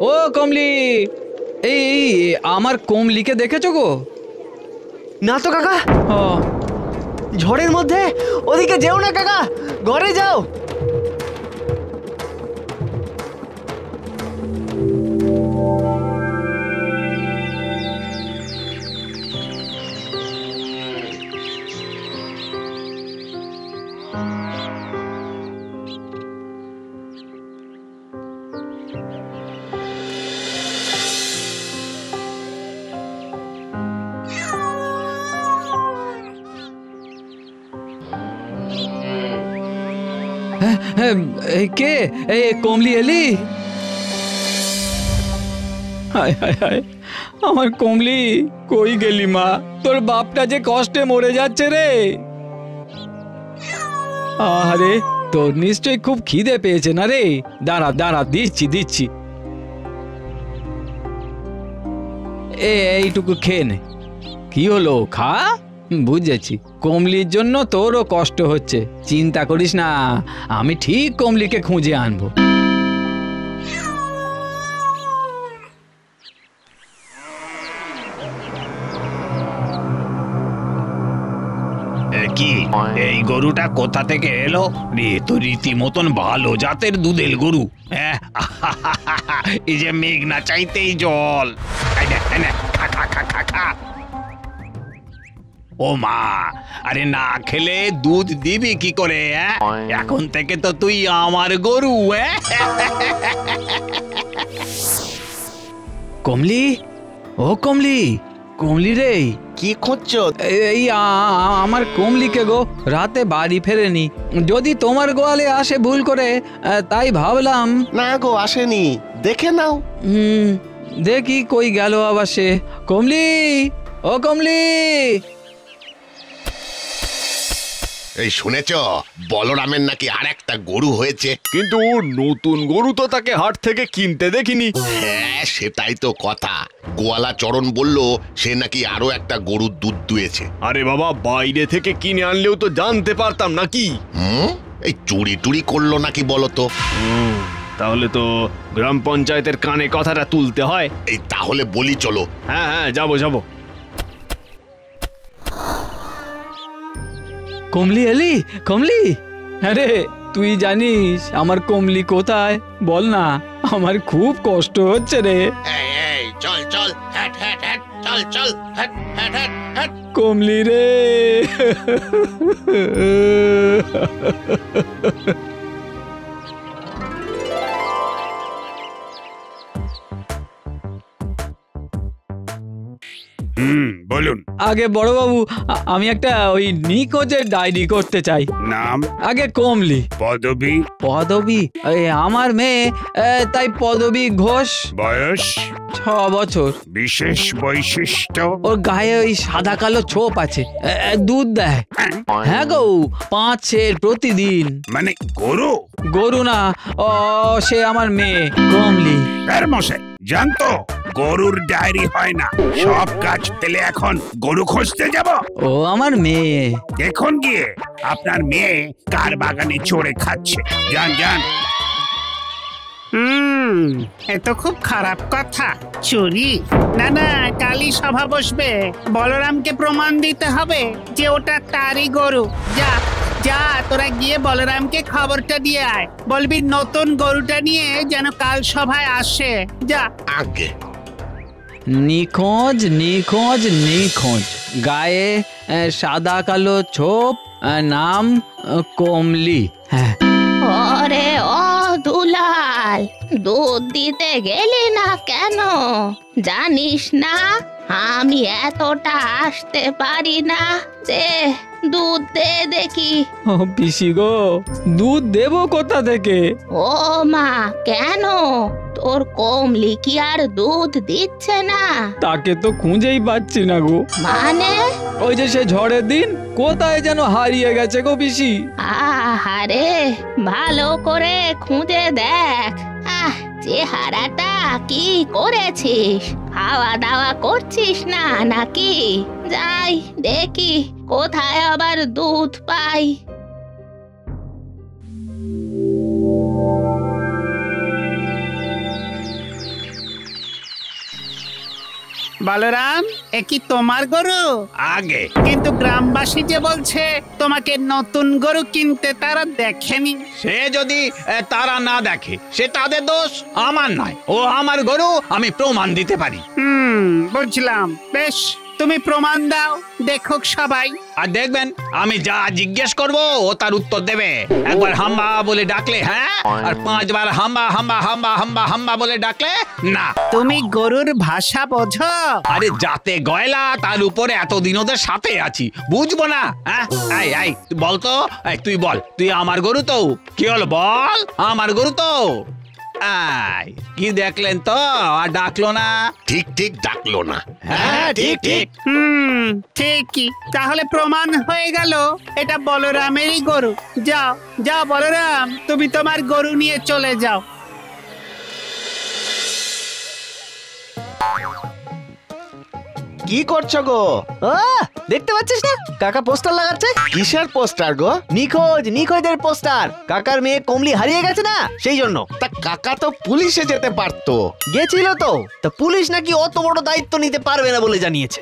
ও কমলি, এই আমার কমলিকে দেখেছো গো? না তো কাকা, ও ঝড়ের মধ্যে ওদিকে যেও না কাকা, ঘরে যাও। এই কে? এই কমলি এলি? হায় হায় হায়, আমার কমলি কই গেলি মা? তোর বাপটা যে কষ্টে মরে যাচ্ছে রে। আরে তোর নিশ্চয়ই খুব খিদে পেয়েছে না রে? দাঁড়া দাঁড়া, দিচ্ছি দিচ্ছি। এইটুকু খেয়ে নে। কি হলো, খা। বুঝেছি, কমলির জন্য তোরও কষ্ট হচ্ছে। চিন্তা করিস না, আমি ঠিক কমলিকে খুঁজে আনবো। কি এই গরুটা কোথা থেকে এলো রে? তো রীতিমতন ভালো জাতের দুধের গরু। হ্যাঁ, এই যে মেঘ না চাইতেই জল। ও মা, আরে না খেলে দুধ দিবি কি করে? এখন থেকে তো তুই আমার গরু। কমলি, ও কমলি, কমলি রে, কি খুঁজছো? এই আমার কমলিকে গো, রাতে বাড়ি ফেরেনি। যদি তোমার গোয়ালে আসে ভুল করে, তাই ভাবলাম। না গো, আসেনি, দেখে নাও। দেখি কই গেল আবার সে। কমলি, ও কমলি। এই শুনেছ, বলরামের নাকি আর একটা গরু হয়েছে। কিন্তু নতুন গরু তো তাকে হাট থেকে কিনতে দেখিনি। হ্যাঁ, সেটাই তো কথা। গোয়ালা চরণ বলল সে নাকি আরো একটা গরুর দুধ দুয়েছে। আরে বাবা, বাইরে থেকে কিনে আনলেও তো জানতে পারতাম নাকি। এই চুরি টুরি করলো নাকি বলো তো? তাহলে তো গ্রাম পঞ্চায়েতের কানে কথাটা তুলতে হয়। এই তাহলে বলি চলো। হ্যাঁ হ্যাঁ, যাবো যাবো। কমলি এলি? কমলি, আরে তুই জানিস আমার কমলি কোথায়? বল না, আমার খুব কষ্ট হচ্ছে রে। এই চল চল, হ্যাট হ্যাট হ্যাট, চল চল, হ্যাট হ্যাট হ্যাট হ্যাট। কমলি রে। বলুন। আগে বড়বাবু, আমি একটা ওই নিখোঁজের ডায়েরি করতে চাই। নাম? আগে কমলি। পদবী? পদবী? আমার মেয়ে, তাই পদবী ঘোষ। বয়স? 6 বছর। বিশেষ বৈশিষ্ট্য? ওর গায়ে ওই সাদা কালো ছোপ আছে। দুধ দেয়। হ্যাঁ গো, 5 সের প্রতিদিন। মানে গরু? গরু না, ও সে আমার মেয়ে কমলি। মশাই জানতো গরুর ডায়েরি হয় না। সব কাজ পেলে এখন গরু খুঁজতে যাব? ও আমার মেয়ে। দেখুন গিয়ে আপনার মেয়ে কার বাগানে চড়ে খাচ্ছে। যান যান। এ তো খুব খারাপ কথা। চুরি? না না, কালই সভা বসবে, বলরামকে প্রমাণ দিতে হবে যে ওটা তারই গরু। যা যা, তোরা গিয়ে বলরামকে খবরটা দিয়ে আয়। বলবি নতুন গরুটা নিয়ে যেন কাল সভায় আসে। যা। আগে নিখোঁজ নিখোঁজ নিখোঁজ, গায়ে সাদা কালো ছোপ, নাম কমলি। হ্যাঁ। ওরে ও দুলাল, দুধ দিতে গেলি না কেন? জানিস না আমি এতটা আসতে পারি না। দে দুধ দে দেখি। ও পিসি গো, দুধ দেবো কোথা থেকে? ও মা, কেন? তোর কমলি কি আর দুধ দিচ্ছে না? তাকে তো খুঁজেই পাচ্ছি না গো। মানে? ওই যে সে ঝড়ের দিন কোথায় যেন হারিয়ে গেছে গো পিসি। আহারে, ভালো করে খুঁজে দেখ। চেহারাটা কি করেছিস? খাওয়া দাওয়া করছিস না নাকি? যাই দেখি কোথায় আবার দুধ পাই। বলরাম, এ কি তোমার গরু? আগে কিন্তু গ্রামবাসী যে বলছে তোমাকে নতুন গরু কিনতে তারা দেখেনি। সে যদি তারা না দেখে সে তাদের দোষ, আমার নয়। ও আমার গরু, আমি প্রমাণ দিতে পারি। বুঝলাম। বেশ, তুমি প্রমাণ দাও, দেখুক সবাই। আর দেখবেন আমি যা জিজ্ঞেস করব ও তার উত্তর দেবে। একবার হাম্বা বলে ডাকলে হ্যাঁ, আর 5 বার হাম্বা হাম্বা হাম্বা হাম্বা হাম্বা বলে ডাকলে না। তুমি গরুর ভাষা বোঝো? আরে যাতে গয়লা, তার উপরে এতদিন ওদের সাথে আছি, বুঝবো না? হ্যাঁ, আই আই বল তো, তুই বল, তুই আমার গরু তো? কি হলো বল, আমার গরু তো? আই কি দেখলেন তো, আর ডাকলো না? ঠিক ঠিক ডাকলো না। হ্যাঁ ঠিক ঠিক। ঠিকই। তাহলে প্রমাণ হয়ে গেল এটা বলরামেরই গরু। যাও যাও বলরাম, তুমি তোমার গরু নিয়ে চলে যাও। কি করছো গো? দেখতে পাচ্ছিস না কাকা পোস্টার লাগাচ্ছে? কিসের পোস্টার গো? নিখোঁজের পোস্টার। কাকার মেয়ে কমলি হারিয়ে গেছে না, সেই জন্য। তা কাকা তো পুলিশে যেতে পারতো। গেছিল তো, তা পুলিশ নাকি অত বড় দায়িত্ব নিতে পারবে না বলে জানিয়েছে।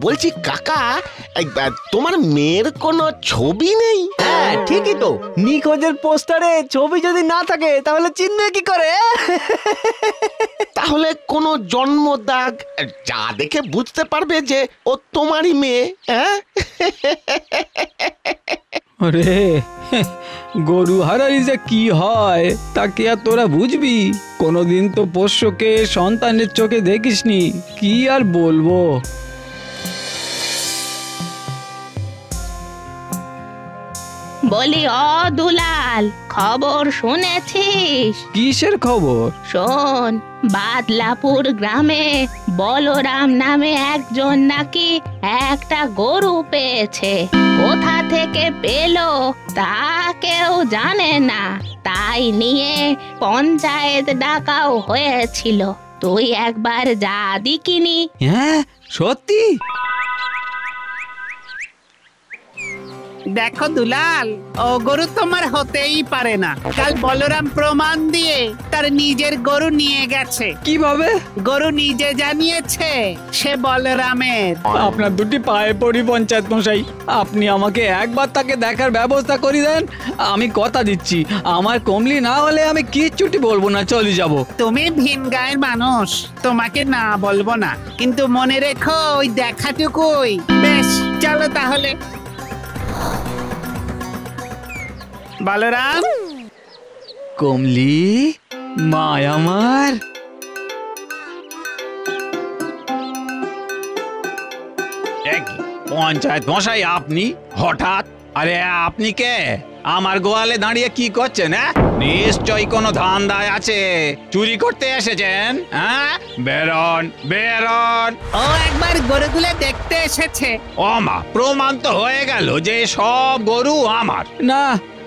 বলছি কাকা, তোমার মেয়ের কোনো ছবি নেই? হ্যাঁ ঠিকই তো, নিখোঁজের পোস্টারে ছবি যদি না থাকে তাহলে চিনবে কি করে? তাহলে কোনো জন্ম দাগ যা দেখে বুঝতে পারবে যে ও তোমারই মেয়ে। হ্যাঁ, আরে গরু হারালি যে কি হয় তাকে আর তোরা বুঝবি? কোনোদিন তো পোষ্যকে সন্তানের চোখে দেখিসনি, কি আর বলবো। বলি ও দুলাল, খবর শুনেছিস? কিসের খবর? শোন, বাদলাপুর গ্রামে বলরাম নামে একজন নাকি একটা গরু পেয়েছে। কোথা থেকে পেলো তা কেউ জানে না, তাই নিয়ে পঞ্চায়েত ডাকাও হয়েছিল। তুই একবার যা দেখিনি। হ্যাঁ সত্যি? দেখো দুলাল, ও গরু তোমার হতেই পারে না। কাল বলরাম প্রমাণ দিয়ে তার নিজের গরু নিয়ে গেছে। কিভাবে? গরু নিজে জানিয়েছে সে বলরামের। আপনার দুটি পায়ে পড়ি পঞ্চায়েত মশাই, আপনি আমাকে একবার তাকে দেখার ব্যবস্থা করে দেন। আমি কথা দিচ্ছি, আমার কমলি না হলে আমি কিচ্ছুটি বলবো না, চলে যাব। তুমি ভিন গায়ের মানুষ, তোমাকে না বলবো না, কিন্তু মনে রেখো ওই দেখাটুকুই। বেশ, চলো তাহলে। বলরাম, কমলি মায় আমার। পঞ্চায়েত মশাই আপনি হঠাৎ? আরে আপনি কে? আমার গোয়ালে দাঁড়িয়ে কি করছেন? নিশ্চয়ই কোনো ধান্দায় আছে, চুরি করতে এসেছেন। হ্যাঁ, বেরোন বেরোন। ও একবার গরুগুলো দেখতে এসেছে। ও মা, প্রমাণ তো হয়ে গেল যে সব গরু আমার। না,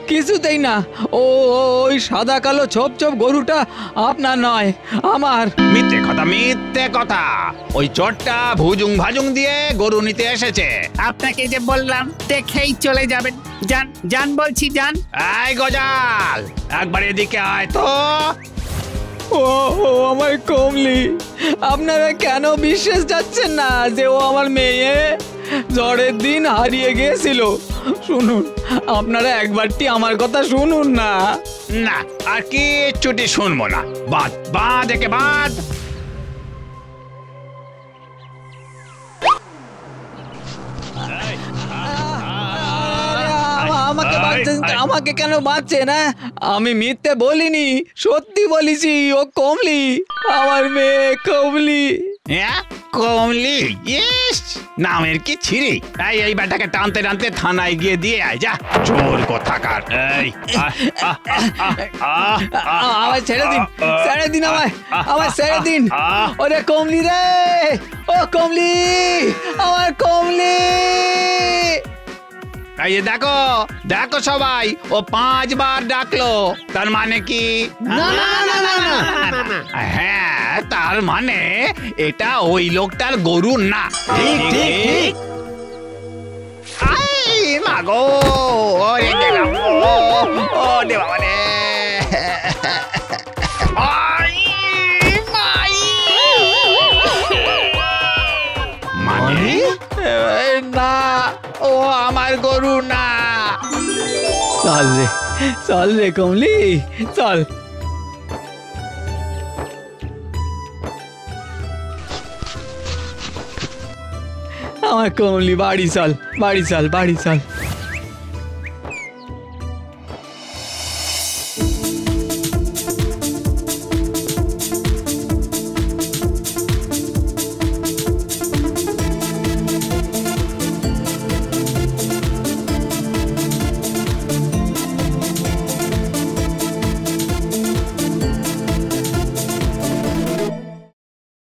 কিছুতেই না। ওই সাদা কালো ছোপ ছোপ গরুটা আপনার নয়, আমার। মিথ্যে কথা, মিথ্যে কথা। ওই চটটা ভুজুং ভাজুং দিয়ে গরু নিতে এসেছে। আপনাকে যে বললাম দেখেই চলে যাবেন। যান যান বলছি, যান। এই গজাল, একবার এদিকে আয় তো। ও আমার কমলি, আপনারা কেন বিশ্বাস যাচ্ছেন না যে ও আমার মেয়ে? ঝড়ের দিন হারিয়ে গিয়েছিল। শুনুন, আপনারা একবারটি আমার কথা শুনুন না। না, আর কিচ্ছুটি শুনবো না। বাদ বাদ, একে বাদ। আমাকে কেন বাঁচছেন? আমি মিথ্যে বলিনি, সত্যি বলেছি। ও কমলি, আমার মেয়ে কমলি। হ্যাঁ, কমলি? ইস, নামের কি ছিরি। এই ব্যাটাকে টানতে টানতে থানায় গিয়ে দিয়ে আয়, যা। চোর কোথাকার। আমায় ছেড়ে দিন, ছেড়ে দিন, আমায় ছেড়ে দিন। ওরে কমলি রে, ও কমলি, আমার কমলি। এই দেখো দেখো সবাই, ও 5 বার ডাকলো, তার মানে কি? হ্যাঁ, তার মানে এটা ওই লোকটার গরু না। ঠিক ঠিক ঠিক। আই মাগো, ওরে দেবা, ও দেবা মানে। আই মাই, না, ও আমার গরু না। চল রে কমলি, চল। আমার কমলি, বাড়ি চল, বাড়ি চল, বাড়ি চল।